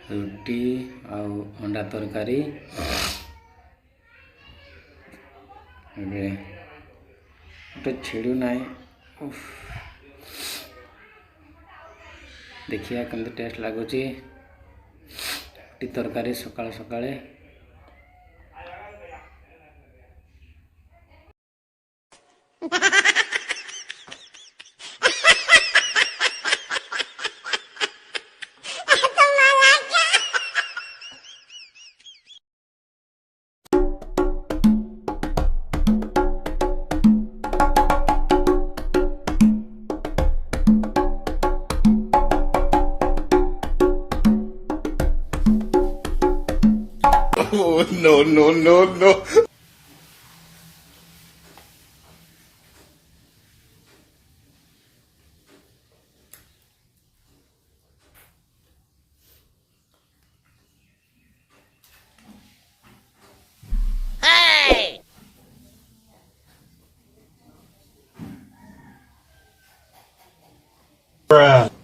ରୁଟି ଆଉ ଅଣ୍ଡା ତରକାରୀ। ଏବେ ଗୋଟେ ଛିଡ଼ୁ ନାହିଁ। ଦେଖିବା କେମିତି ଟେଷ୍ଟ ଲାଗୁଛି ରୁଟି ତରକାରୀ ସକାଳେ ସକାଳେ। Oh, no, no, no, no. Bruh.